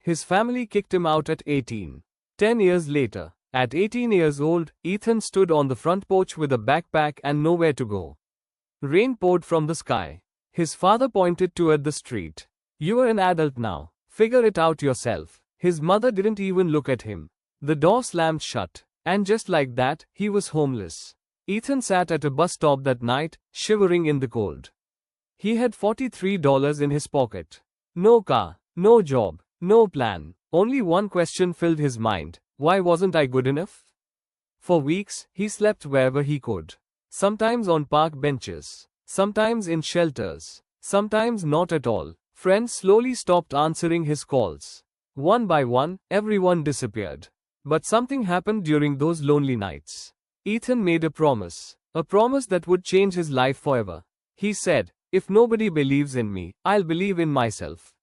His family kicked him out at 18. 10 years later, at 18 years old, Ethan stood on the front porch with a backpack and nowhere to go. Rain poured from the sky. His father pointed toward the street. "You are an adult now. Figure it out yourself." His mother didn't even look at him. The door slammed shut. And just like that, he was homeless. Ethan sat at a bus stop that night, shivering in the cold. He had $43 in his pocket. No car, no job, no plan. Only one question filled his mind: why wasn't I good enough? For weeks, he slept wherever he could. Sometimes on park benches, sometimes in shelters, sometimes not at all. Friends slowly stopped answering his calls. One by one, everyone disappeared. But something happened during those lonely nights. Ethan made a promise that would change his life forever. He said, "If nobody believes in me, I'll believe in myself."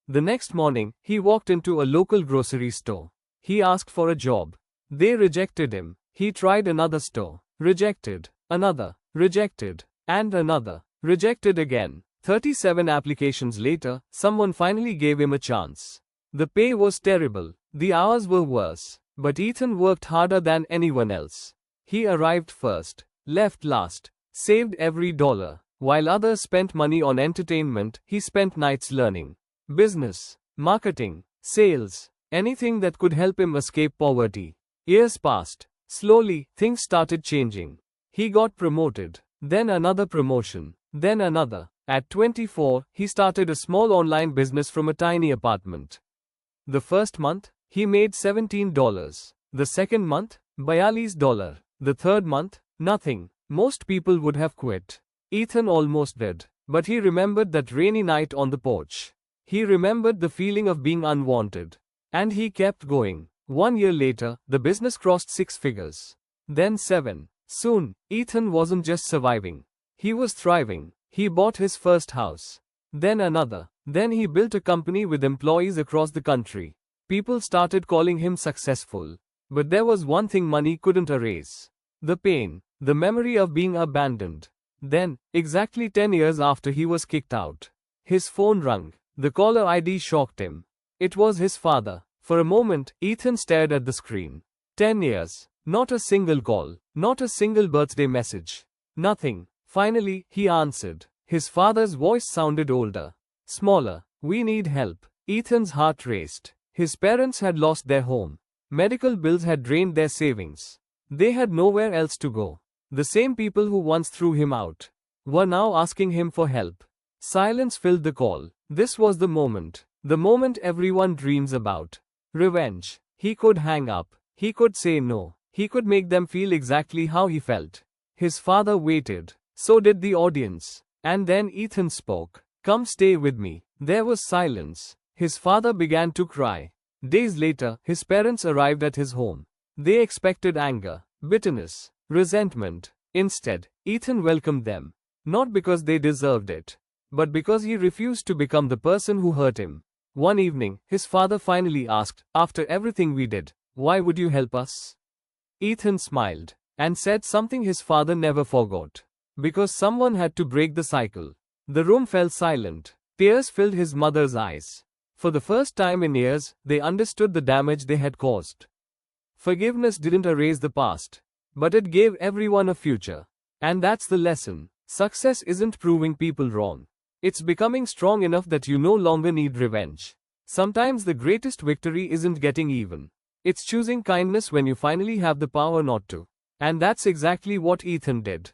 The next morning, he walked into a local grocery store. He asked for a job. They rejected him. He tried another store. Rejected. Another. Rejected. And another. Rejected again. 37 applications later, someone finally gave him a chance. The pay was terrible. The hours were worse. But Ethan worked harder than anyone else. He arrived first, left last, saved every dollar. While others spent money on entertainment, he spent nights learning business, marketing, sales, anything that could help him escape poverty. Years passed. Slowly, things started changing. He got promoted, then another promotion, then another. At 24, he started a small online business from a tiny apartment. The first month, he made $17. The second month, $42. The third month, nothing. Most people would have quit. Ethan almost did. But he remembered that rainy night on the porch. He remembered the feeling of being unwanted. And he kept going. 1 year later, the business crossed 6 figures. Then 7. Soon, Ethan wasn't just surviving. He was thriving. He bought his first house. Then another. Then he built a company with employees across the country. People started calling him successful. But there was one thing money couldn't erase. The pain. The memory of being abandoned. Then, exactly 10 years after he was kicked out, his phone rang. The caller ID shocked him. It was his father. For a moment, Ethan stared at the screen. 10 years. Not a single call. Not a single birthday message. Nothing. Finally, he answered. His father's voice sounded older. Smaller. "We need help." Ethan's heart raced. His parents had lost their home. Medical bills had drained their savings. They had nowhere else to go. The same people who once threw him out were now asking him for help. Silence filled the call. This was the moment. The moment everyone dreams about. Revenge. He could hang up. He could say no. He could make them feel exactly how he felt. His father waited. So did the audience. And then Ethan spoke. "Come stay with me." There was silence. His father began to cry. Days later, his parents arrived at his home. They expected anger, bitterness, resentment. Instead, Ethan welcomed them. Not because they deserved it, but because he refused to become the person who hurt him. One evening, his father finally asked, "After everything we did, why would you help us?" Ethan smiled and said something his father never forgot. "Because someone had to break the cycle." The room fell silent. Tears filled his mother's eyes. For the first time in years, they understood the damage they had caused. Forgiveness didn't erase the past, but it gave everyone a future. And that's the lesson. Success isn't proving people wrong. It's becoming strong enough that you no longer need revenge. Sometimes the greatest victory isn't getting even. It's choosing kindness when you finally have the power not to. And that's exactly what Ethan did.